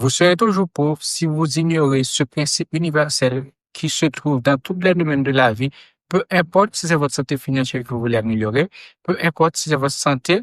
Vous serez toujours pauvre si vous ignorez ce principe universel qui se trouve dans tous les domaines de la vie, peu importe si c'est votre santé financière que vous voulez améliorer, peu importe si c'est votre santé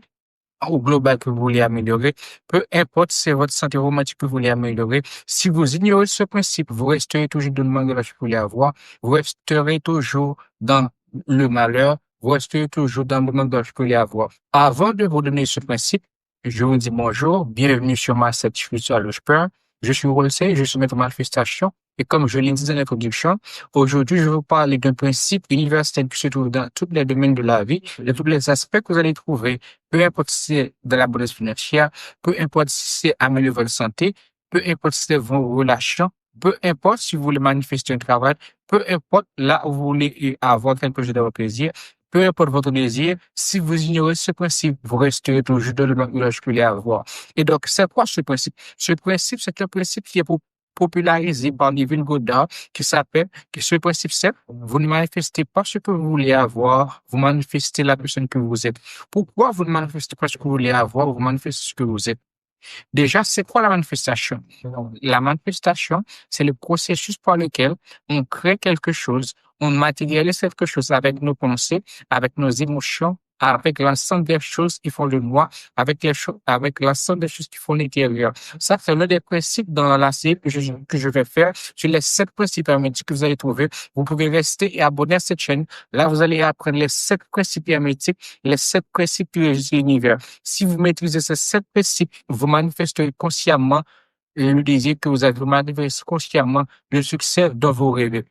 au global que vous voulez améliorer, peu importe si c'est votre santé romantique que vous voulez améliorer. Si vous ignorez ce principe, vous resterez toujours dans le manque de la que vous voulez avoir, vous resterez toujours dans le malheur, vous resterez toujours dans le manque de la que vous voulez avoir. Avant de vous donner ce principe, je vous dis bonjour, bienvenue sur ma spiritual Whisper. Je suis Wolsey, je suis maître manifestation, et comme je l'ai dit dans l'introduction, aujourd'hui, je vais vous parler d'un principe universel qui se trouve dans tous les domaines de la vie, de tous les aspects que vous allez trouver, peu importe si c'est de la bonne financière, peu importe si c'est améliorer votre santé, peu importe si c'est vos relations, peu importe si vous voulez manifester un travail, peu importe là où vous voulez avoir quelque chose de votre plaisir, peu importe votre désir, si vous ignorez ce principe, vous resterez toujours dans le manque de ce que vous voulez avoir. Et donc, c'est quoi ce principe? Ce principe, c'est un principe qui est popularisé par Neville Goddard, qui s'appelle, que ce principe c'est, vous ne manifestez pas ce que vous voulez avoir, vous manifestez la personne que vous êtes. Pourquoi vous ne manifestez pas ce que vous voulez avoir, vous manifestez ce que vous êtes? Déjà, c'est quoi la manifestation? La manifestation, c'est le processus par lequel on crée quelque chose, on matérialise quelque chose avec nos pensées, avec nos émotions, avec l'ensemble des choses qui font le moi, avec l'ensemble des choses qui font l'intérieur. Ça, c'est l'un des principes dans la série que je vais faire sur les 7 principes hermétiques que vous allez trouver. Vous pouvez rester et abonner à cette chaîne. Là, vous allez apprendre les 7 principes hermétiques, les 7 principes qui régissent l'univers. Si vous maîtrisez ces 7 principes, vous manifesterez consciemment le désir que vous avez, vous manifesterez consciemment le succès dans vos rêves.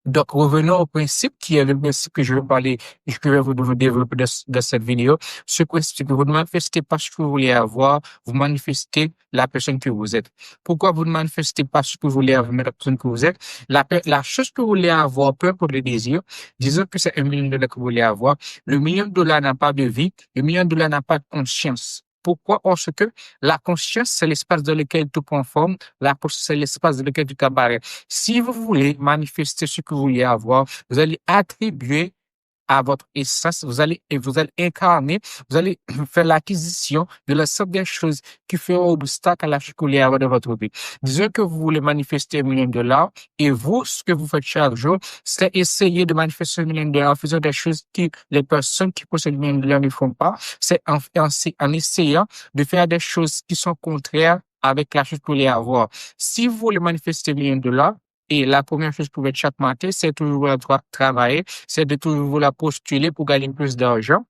Donc, revenons au principe qui est le principe que je vais parler, que je vais vous développer dans cette vidéo. Ce principe, c'est que vous ne manifestez pas ce que vous voulez avoir, vous manifestez la personne que vous êtes. Pourquoi vous ne manifestez pas ce que vous voulez avoir, mais la personne que vous êtes? La chose que vous voulez avoir, peu importe le désir, disons que c'est $1 million que vous voulez avoir. Le $1 million n'a pas de vie, le $1 million n'a pas de conscience. Pourquoi? Parce que la conscience, c'est l'espace dans lequel tout prend forme, la conscience, c'est l'espace dans lequel tout apparaît. Si vous voulez manifester ce que vous voulez avoir, vous allez attribuer à votre essence, vous allez incarner, vous allez faire l'acquisition de l'ensemble des choses qui feront obstacle à la chute que vous voulez avoir dans votre vie. Disons que vous voulez manifester $1 million et vous, ce que vous faites chaque jour, c'est essayer de manifester $1 million en faisant des choses que les personnes qui possèdent $1 million ne font pas. C'est en essayant de faire des choses qui sont contraires avec la chose que vous voulez avoir. Si vous voulez manifester $1 million, et la première chose que vous faites chaque matin, c'est toujours travailler, c'est de toujours la postuler pour gagner plus d'argent.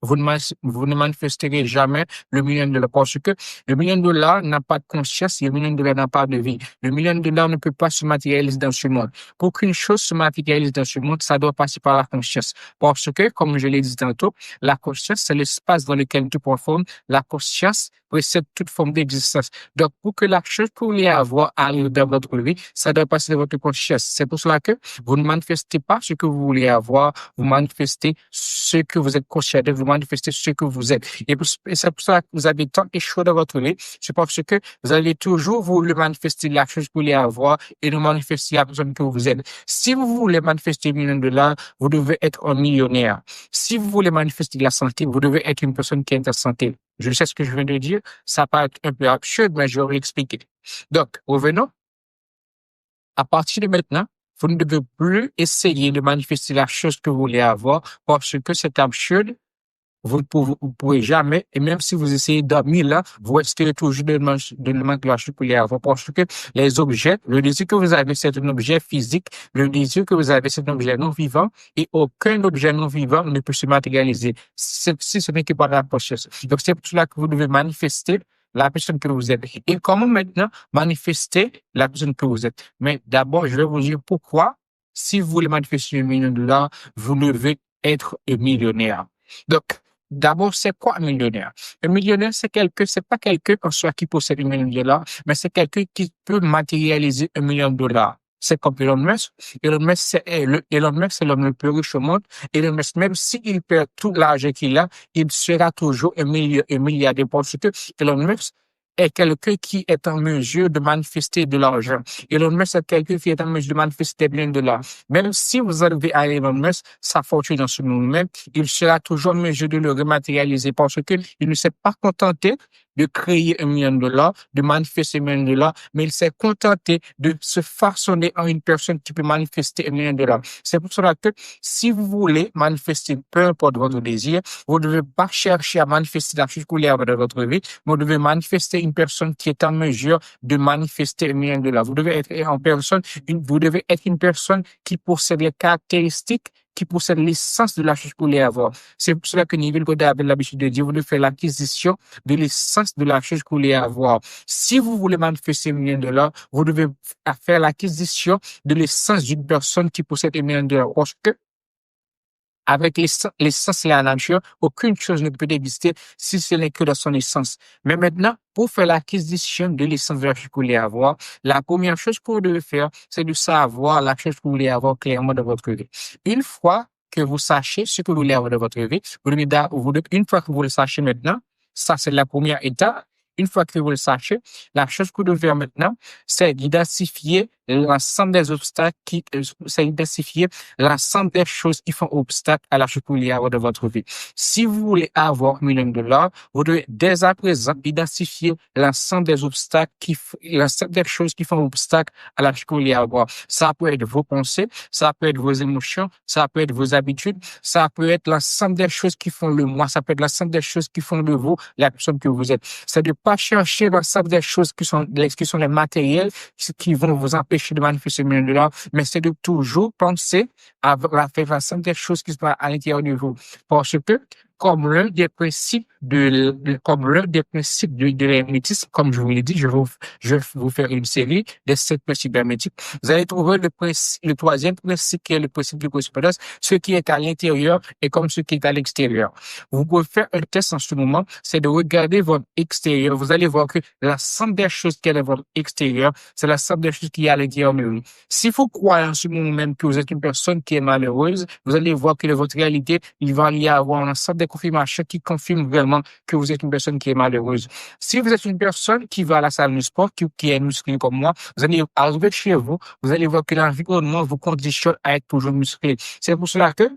Vous ne manifesterez jamais le $1 million parce que le $1 million n'a pas de conscience et le $1 million n'a pas de vie. Le $1 million ne peut pas se matérialiser dans ce monde. Pour qu'une chose se matérialise dans ce monde, ça doit passer par la conscience. Parce que, comme je l'ai dit tantôt, la conscience, c'est l'espace dans lequel tout prend forme. La conscience précède toute forme d'existence. Donc, pour que la chose que vous voulez avoir arrive dans votre vie, ça doit passer dans votre conscience. C'est pour cela que vous ne manifestez pas ce que vous voulez avoir, vous manifestez ce que vous êtes conscient de, vous manifestez ce que vous êtes. Et c'est pour ça que vous avez tant échoué dans votre vie. C'est parce que vous allez toujours vouloir manifester la chose que vous voulez avoir et non manifester la personne que vous êtes. Si vous voulez manifester $1 million, vous devez être un millionnaire. Si vous voulez manifester la santé, vous devez être une personne qui est en santé. Je sais ce que je viens de dire. Ça paraît un peu absurde, mais je vais expliquer. Donc, revenons. À partir de maintenant, vous ne devez plus essayer de manifester la chose que vous voulez avoir parce que c'est absurde. Vous ne pourrez jamais, et même si vous essayez dormir là, vous resterez toujours de le manque de la chose que vous voulez avoir parce que les objets, le désir que vous avez, c'est un objet physique, le désir que vous avez, c'est un objet non vivant et aucun objet non vivant ne peut se matérialiser si ce n'est que par la conscience. Donc, c'est pour cela que vous devez manifester la personne que vous êtes. Et comment maintenant manifester la personne que vous êtes? Mais d'abord, je vais vous dire pourquoi, si vous voulez manifester $1 million, vous devez être un millionnaire. Donc, d'abord, c'est quoi un millionnaire? Un millionnaire, c'est pas quelqu'un en soi qui possède $1 million, mais c'est quelqu'un qui peut matérialiser $1 million. C'est comme Elon Musk. Elon Musk, c'est l'homme le plus riche au monde. Elon Musk, même s'il perd tout l'argent qu'il a, il sera toujours un milliardaire parce que Elon Musk est quelqu'un qui est en mesure de manifester de l'argent. Elon Musk est quelqu'un qui est en mesure de manifester $1 million. Même si vous arrivez à Elon Musk, sa fortune dans ce moment même, il sera toujours en mesure de le rematérialiser parce qu'il ne s'est pas contenté de créer $1 million, de manifester $1 million, mais il s'est contenté de se façonner en une personne qui peut manifester $1 million. C'est pour cela que si vous voulez manifester peu importe votre désir, vous ne devez pas chercher à manifester la chose que vous voulez avoir dans votre vie, mais vous devez manifester une personne qui est en mesure de manifester $1 million. Vous devez être une personne qui possède les caractéristiques, qui possède l'essence de la chose que vous voulez avoir. C'est pour cela que Neville Goddard avait l'habitude de dire, vous devez faire l'acquisition de l'essence de la chose que vous voulez avoir. Si vous voulez manifester $1 million, vous devez faire l'acquisition de l'essence d'une personne qui possède $1 million. Parce que avec l'essence et la nature, aucune chose ne peut exister si ce n'est que dans son essence. Mais maintenant, pour faire l'acquisition de l'essence de la chose que vous voulez avoir, la première chose que vous devez faire, c'est de savoir la chose que vous voulez avoir clairement dans votre vie. Une fois que vous sachez ce que vous voulez avoir dans votre vie, une fois que vous le sachez maintenant, ça c'est la première étape. Une fois que vous le sachez, la chose que vous devez faire maintenant, c'est d'identifier l'ensemble des obstacles c'est d'identifier l'ensemble des choses qui font obstacle à la chose que vous voulez avoir dans votre vie. Si vous voulez avoir $1 million, vous devez dès à présent identifier l'ensemble des obstacles l'ensemble des choses qui font obstacle à la chose que vous voulez avoir. Ça peut être vos pensées, ça peut être vos émotions, ça peut être vos habitudes, ça peut être l'ensemble des choses qui font le moi, ça peut être l'ensemble des choses qui font de vous la personne que vous êtes. C'est de pas chercher l'ensemble des choses qui sont les matériels, qui vont vous empêcher de manifester $1 million, mais c'est de toujours penser à faire l'ensemble des choses qui se passent à l'intérieur de vous. Parce que, comme l'un des principes de l'hermétisme, comme je vous l'ai dit, je vais vous faire une série des 7 principes hermétiques. Vous allez trouver le troisième principe qui est le principe de correspondance. Ce qui est à l'intérieur est comme ce qui est à l'extérieur. Vous pouvez faire un test en ce moment, c'est de regarder votre extérieur. Vous allez voir que l'ensemble des choses qui est dans votre extérieur, c'est l'ensemble des choses qui est à l'intérieur de vous. Si vous croyez en ce moment même que vous êtes une personne qui est malheureuse, vous allez voir que dans votre réalité, il va y avoir un ensemble de confirmations qui confirment vraiment que vous êtes une personne qui est malheureuse. Si vous êtes une personne qui va à la salle de sport, qui est musclée comme moi, vous allez arriver chez vous, vous allez voir que l'environnement vous conditionne à être toujours musclé. C'est pour cela que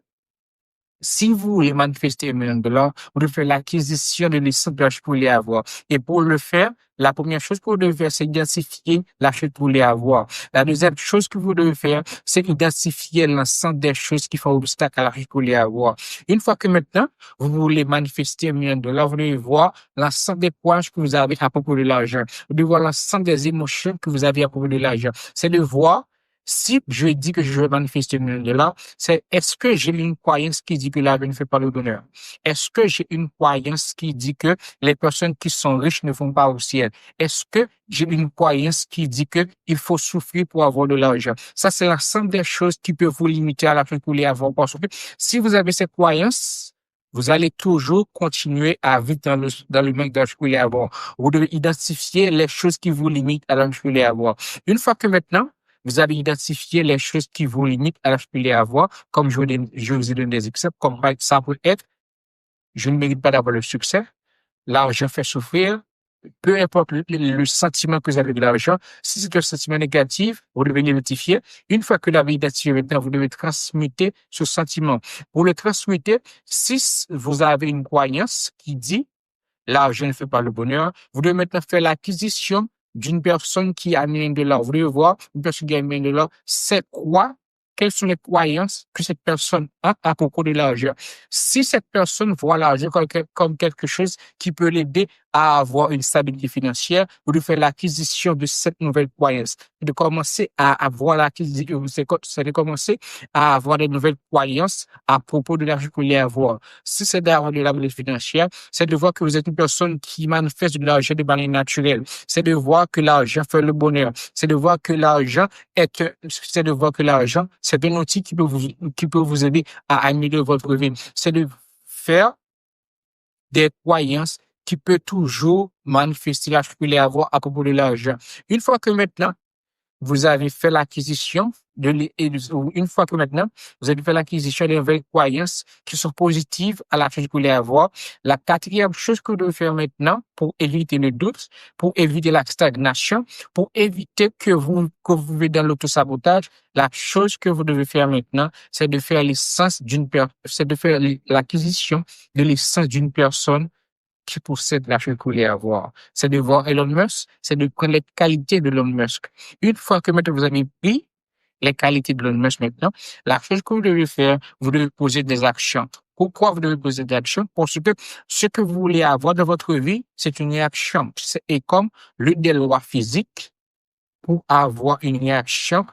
si vous voulez manifester $1 million, vous devez faire l'acquisition de l'essence de la chose que vous voulez avoir. Et pour le faire, la première chose que vous devez faire, c'est identifier la chose que vous voulez avoir. La deuxième chose que vous devez faire, c'est identifier l'ensemble des choses qui font obstacle à la chose que vous voulez avoir. Une fois que maintenant, vous voulez manifester $1 million, vous devez voir l'ensemble des points que vous avez à propos de l'argent. Vous devez voir l'ensemble des émotions que vous avez à propos de l'argent. C'est de voir si je dis que je veux manifester $1 million, c'est est-ce que j'ai une croyance qui dit que l'argent ne fait pas le bonheur? Est-ce que j'ai une croyance qui dit que les personnes qui sont riches ne vont pas au ciel? Est-ce que j'ai une croyance qui dit que il faut souffrir pour avoir de l'argent? Ça, c'est l'ensemble des choses qui peuvent vous limiter à la fin que vous voulez avoir. Parce que si vous avez ces croyances, vous allez toujours continuer à vivre dans le manque d'argent que vous voulez avoir. Vous devez identifier les choses qui vous limitent à l'argent que vous voulez avoir. Une fois que maintenant, vous allez identifier les choses qui vous limitent à l'argent que vous voulez avoir, comme je vous ai donné des exemples, comme ça peut être, je ne mérite pas d'avoir le succès, l'argent fait souffrir, peu importe le sentiment que vous avez de l'argent, si c'est un sentiment négatif, vous devez l'identifier. Une fois que vous l'avez identifié maintenant, vous devez transmuter ce sentiment. Pour le transmuter, si vous avez une croyance qui dit l'argent ne fait pas le bonheur, vous devez maintenant faire l'acquisition d'une personne qui a $1 million. Vous devez voir une personne qui a $1 million, c'est quoi? Quelles sont les croyances que cette personne a à propos de l'argent? Si cette personne voit l'argent comme quelque chose qui peut l'aider à avoir une stabilité financière, vous devez faire l'acquisition de cette nouvelle croyance. De commencer à avoir l'acquisition, c'est de commencer à avoir des nouvelles croyances à propos de l'argent que vous voulez avoir. Si c'est d'avoir de la stabilité financière, c'est de voir que vous êtes une personne qui manifeste de l'argent de manière naturelle. C'est de voir que l'argent fait le bonheur. C'est de voir que l'argent c'est un outil qui peut vous aider à améliorer votre vie. C'est de faire des croyances qui peut toujours manifester la chose que vous voulez avoir à propos de l'argent. Une fois que maintenant, vous avez fait l'acquisition une fois que maintenant, vous avez fait l'acquisition de nouvelles croyances qui sont positives à la chose que vous voulez avoir. La quatrième chose que vous devez faire maintenant pour éviter le doute, pour éviter la stagnation, pour éviter que vous vivez dans l'autosabotage, la chose que vous devez faire maintenant, c'est de faire l'acquisition de l'essence d'une personne qui possède l'argent que vous voulez avoir. C'est de voir Elon Musk, c'est de prendre les qualités de Elon Musk. Une fois que maintenant vous avez pris les qualités de Elon Musk maintenant, la chose que vous devez faire, vous devez poser des actions. Pourquoi vous devez poser des actions? Parce que ce que vous voulez avoir dans votre vie, c'est une réaction. Et comme l'une des lois physiques, pour avoir une réaction,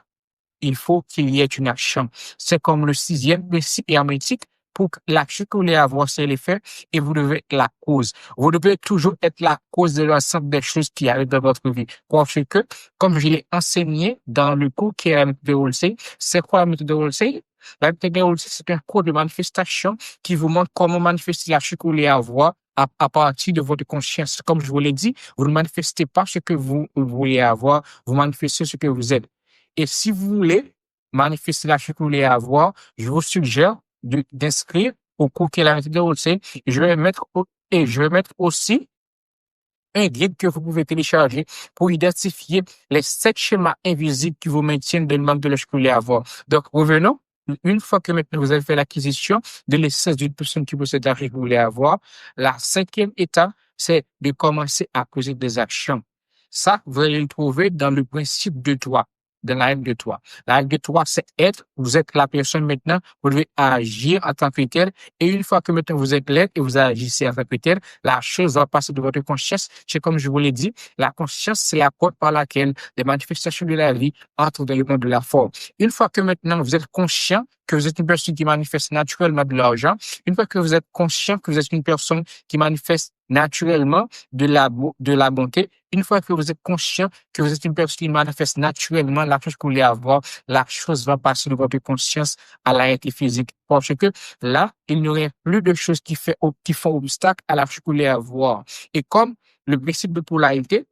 il faut qu'il y ait une action. C'est comme le sixième principe hermétique. Pour que l'action que vous voulez avoir, c'est l'effet et vous devez être la cause. Vous devez toujours être la cause de l'ensemble des choses qui arrivent dans votre vie. Parce que, comme je l'ai enseigné dans le cours qui est la méthode de Rolsey, c'est quoi la méthode de Rolsey? La méthode de Rolsey, c'est un cours de manifestation qui vous montre comment manifester l'action que vous voulez avoir à partir de votre conscience. Comme je vous l'ai dit, vous ne manifestez pas ce que vous voulez avoir, vous manifestez ce que vous êtes. Et si vous voulez manifester l'action que vous voulez avoir, je vous suggère d'inscrire au cours qui est la méthode de Rolsey. Je vais mettre aussi un guide que vous pouvez télécharger pour identifier les 7 schémas invisibles qui vous maintiennent dans le manque de l'action que vous voulez avoir. Donc, revenons. Une fois que maintenant vous avez fait l'acquisition de l'essence d'une personne qui possède l'argent que vous voulez avoir, la 5e étape, c'est de commencer à poser des actions. Ça, vous allez le trouver dans le principe de toi, dans la règle de toi. La règle de toi, c'est être, vous êtes la personne maintenant, vous devez agir en tant que tel, et une fois que maintenant vous êtes l'être et vous agissez en tant que tel, la chose va passer de votre conscience. C'est comme je vous l'ai dit, la conscience, c'est la porte par laquelle les manifestations de la vie entrent dans le monde de la forme. Une fois que maintenant vous êtes conscient que vous êtes une personne qui manifeste naturellement de l'argent, une fois que vous êtes conscient que vous êtes une personne qui manifeste naturellement de la bonté, une fois que vous êtes conscient que vous êtes une personne qui manifeste naturellement la chose que vous voulez avoir, la chose va passer de votre conscience à la réalité physique. Parce que là, il n'y aurait plus de choses qui font obstacle à la chose que vous voulez avoir. Et comme le principe de polarité,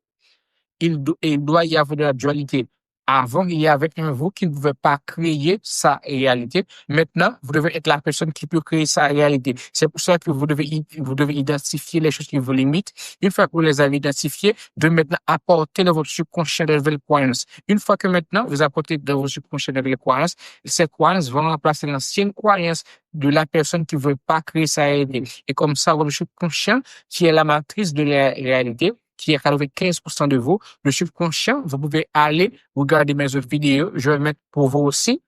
il doit y avoir de la dualité. Avant, il y avait un vous qui ne pouvait pas créer sa réalité. Maintenant, vous devez être la personne qui peut créer sa réalité. C'est pour ça que vous devez identifier les choses qui vous limitent. Une fois que vous les avez identifiées, de maintenant apporter dans votre subconscient de nouvelles croyances. Une fois que maintenant vous apportez dans votre subconscient de nouvelles croyances, ces croyances vont remplacer l'ancienne croyance de la personne qui ne veut pas créer sa réalité. Et comme ça, votre subconscient, qui est la matrice de la réalité, qui est à 95% de vous, le subconscient, vous pouvez aller regarder mes autres vidéos. Je vais mettre pour vous aussi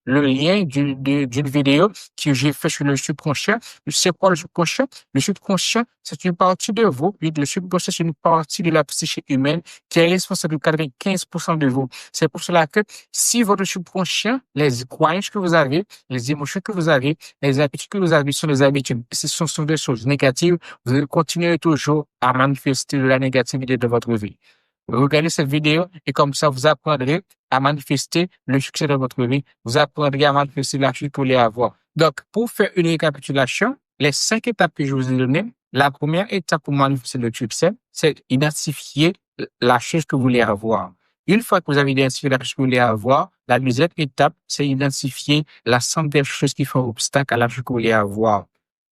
le lien d'une vidéo que j'ai fait sur le subconscient. C'est quoi le subconscient? Le subconscient, c'est une partie de vous. Le subconscient, c'est une partie de la psyché humaine qui est responsable de 95% de vous. C'est pour cela que si votre subconscient, les croyances que vous avez, les émotions que vous avez, les habitudes que vous avez sont des habitudes, ce sont des choses négatives, vous allez continuer toujours à manifester de la négativité de votre vie. Regardez cette vidéo et comme ça, vous apprendrez à manifester le succès de votre vie. Vous apprendrez à manifester la chute que vous voulez avoir. Donc, pour faire une récapitulation, les 5 étapes que je vous ai données, la première étape pour manifester le succès, c'est identifier la chose que vous voulez avoir. Une fois que vous avez identifié la chose que vous voulez avoir, la deuxième étape, c'est identifier la somme des choses qui font obstacle à la chose que vous voulez avoir.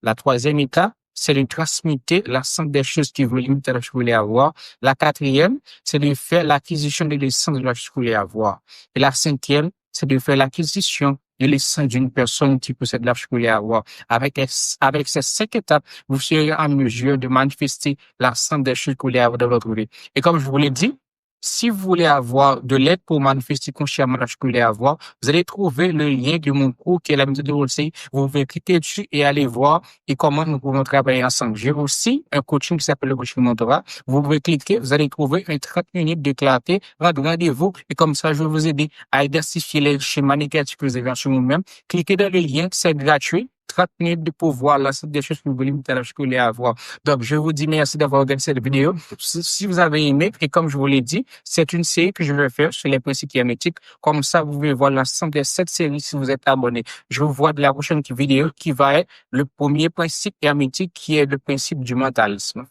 La troisième étape, c'est de transmuter l'ensemble des choses qui vous limitent à la chose que vous voulez avoir. La quatrième, c'est de faire l'acquisition de l'essence de la chose que vous voulez avoir. Et la cinquième, c'est de faire l'acquisition de l'essence d'une personne qui possède la chose que vous voulez avoir. Avec ces 5 étapes, vous serez en mesure de manifester l'ensemble des choses que vous voulez avoir dans votre vie. Et comme je vous l'ai dit, si vous voulez avoir de l'aide pour manifester consciemment la chose que vous voulez avoir, vous allez trouver le lien de mon cours qui est la méthode de Rolsey. Vous pouvez cliquer dessus et aller voir et comment nous pouvons travailler ensemble. J'ai aussi un coaching qui s'appelle le coaching mentorat. Vous pouvez cliquer, vous allez trouver un 30 minutes de clarté, rendez-vous et comme ça, je vais vous aider à identifier les schémas négatifs que vous avez en ce moment. Cliquez dans le lien, c'est gratuit. 30 minutes de pouvoir, l'ensemble des choses que vous voulez avoir. Donc, je vous dis merci d'avoir regardé cette vidéo. Si vous avez aimé, et comme je vous l'ai dit, c'est une série que je vais faire sur les principes hermétiques. Comme ça, vous pouvez voir l'ensemble de cette série si vous êtes abonné. Je vous vois de la prochaine vidéo qui va être le premier principe hermétique qui est le principe du mentalisme.